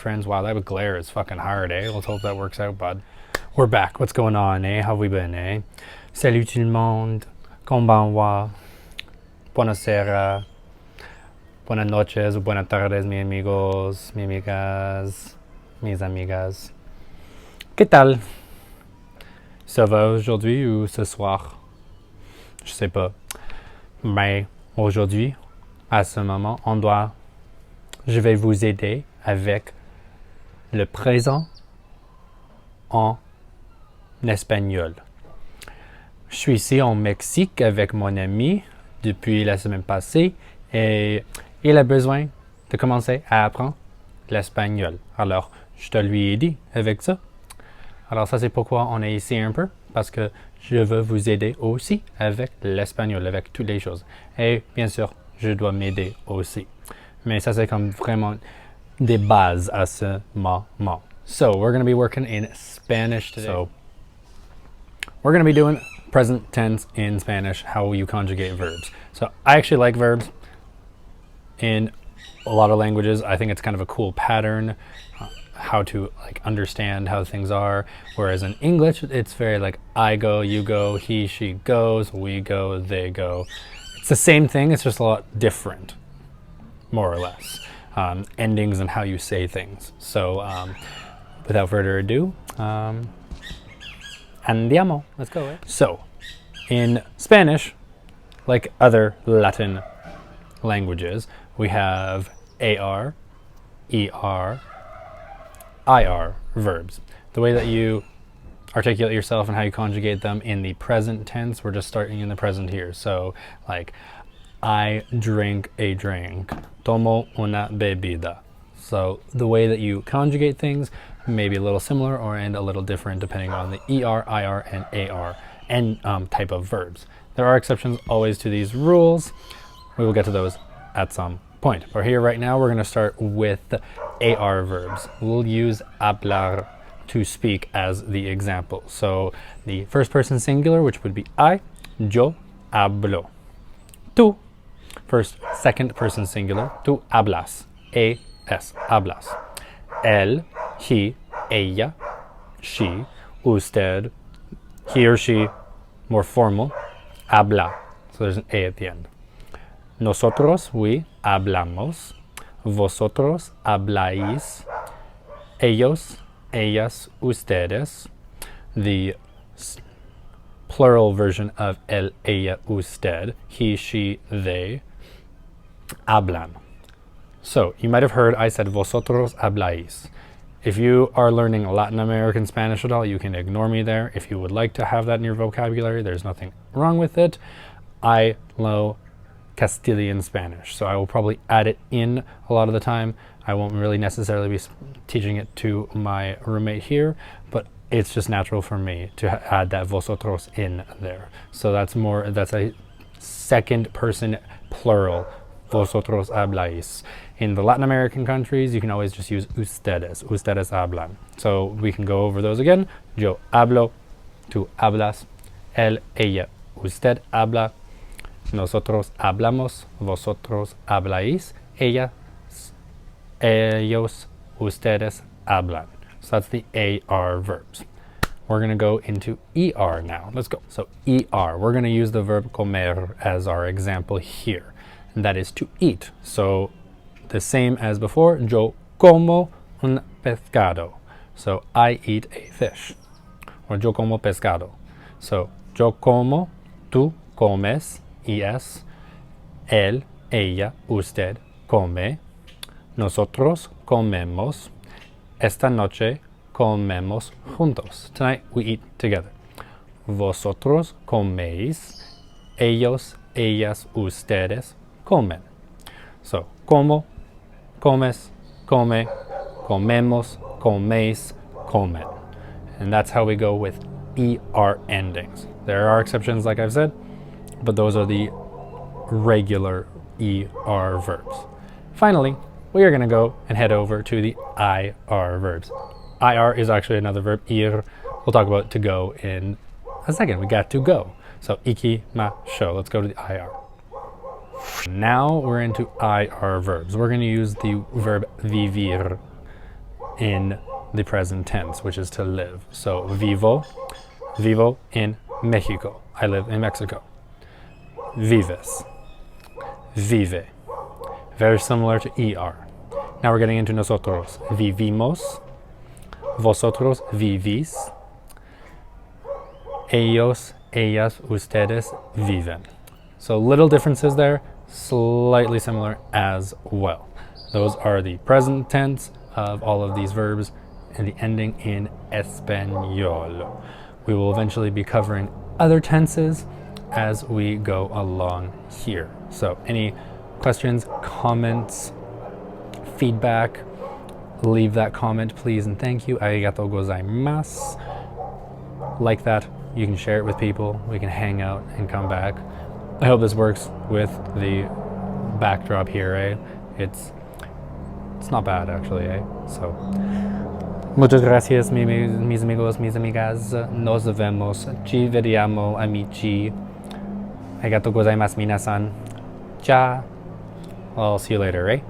Friends, wow, that glare is fucking hard, eh? Let's hope that works out, bud. We're back. What's going on, eh? How have we been, eh? Salut tout le monde. Konbanwa. Buonasera. Buenas noches. Buenas tardes, mis amigos, mis amigas, mis amigas. ¿Qué tal? Ça va aujourd'hui ou ce soir? Je sais pas. Mais aujourd'hui, à ce moment, je vais vous aider avec le présent en espagnol. Je suis ici en Mexique avec mon ami depuis la semaine passée et il a besoin de commencer à apprendre l'espagnol. Alors, je te lui ai dit avec ça. Alors ça, c'est pourquoi on est ici un peu, parce que je veux vous aider aussi avec l'espagnol, avec toutes les choses. Et bien sûr, je dois m'aider aussi. Mais ça, c'est comme vraiment des bases à ce moment. So, we're going to be working in Spanish today. So, we're going to be doing present tense in Spanish, how you conjugate verbs. So, I actually like verbs in a lot of languages. I think it's kind of a cool pattern, how to like understand how things are. Whereas in English, it's very like I go, you go, he, she goes, we go, they go. It's the same thing, it's just a lot different, more or less. Endings and how you say things. So without further ado, andiamo. Let's go. Right? So in Spanish, like other Latin languages, we have AR, ER, IR verbs. The way that you articulate yourself and how you conjugate them in the present tense, we're just starting in the present here. So like, I drink a drink. Tomo una bebida. So the way that you conjugate things may be a little similar or and a little different depending on the ER, IR, and AR and type of verbs. There are exceptions always to these rules. We will get to those at some point. But here right now we're going to start with the AR verbs. We'll use hablar to speak as the example. So the first person singular, which would be I, yo hablo. Tú, first, second person singular, tú hablas, es, hablas. Él, he, ella, she, usted, he or she, more formal, habla. So there's an A at the end. Nosotros, we, hablamos. Vosotros, habláis. Ellos, ellas, ustedes. The plural version of él, ella, usted, he, she, they, hablan. So you might have heard I said vosotros habláis. If you are learning Latin American Spanish at all, you can ignore me there. If you would like to have that in your vocabulary, there's nothing wrong with it. I know Castilian Spanish, so I will probably add it in a lot of the time. I won't really necessarily be teaching it to my roommate here, but it's just natural for me to add that vosotros in there. So that's a second person plural. Vosotros habláis. In the Latin American countries, you can always just use ustedes. Ustedes hablan. So we can go over those again. Yo hablo, tú hablas, él, ella, usted habla, nosotros hablamos, vosotros habláis, ellas, ellos, ustedes hablan. So that's the AR verbs. We're going to go into ER now. Let's go. So ER, we're going to use the verb comer as our example here. And that is to eat. So the same as before, yo como un pescado. So I eat a fish. Or yo como pescado. So yo como, tú comes, es, él, ella, usted come, nosotros comemos, esta noche comemos juntos. Tonight we eat together. Vosotros coméis, ellos, ellas, ustedes comen. So, como, comes, come, comemos, coméis, comen. And that's how we go with ER endings. There are exceptions, like I've said, but those are the regular ER verbs. Finally, we are going to go and head over to the IR verbs. IR is actually another verb, ir. We'll talk about to go in a second. We got to go. So, ikimasho. Let's go to the IR. Now we're into IR verbs. We're going to use the verb vivir in the present tense, which is to live. So vivo in Mexico. I live in Mexico. Vives, vive. Very similar to ER. Now we're getting into nosotros. Vivimos, vosotros vivís, ellos, ellas, ustedes viven. So little differences there, slightly similar as well. Those are the present tense of all of these verbs and the ending in español. We will eventually be covering other tenses as we go along here. So any questions, comments, feedback, leave that comment please and thank you. ありがとうございます. Like that, you can share it with people, we can hang out and come back. I hope this works with the backdrop here, eh? It's not bad actually, eh? So, muchas gracias mis amigos, mis amigas. Nos vemos. Ci vediamo amici. ありがとうございます皆さん. Ja. I'll see you later, right?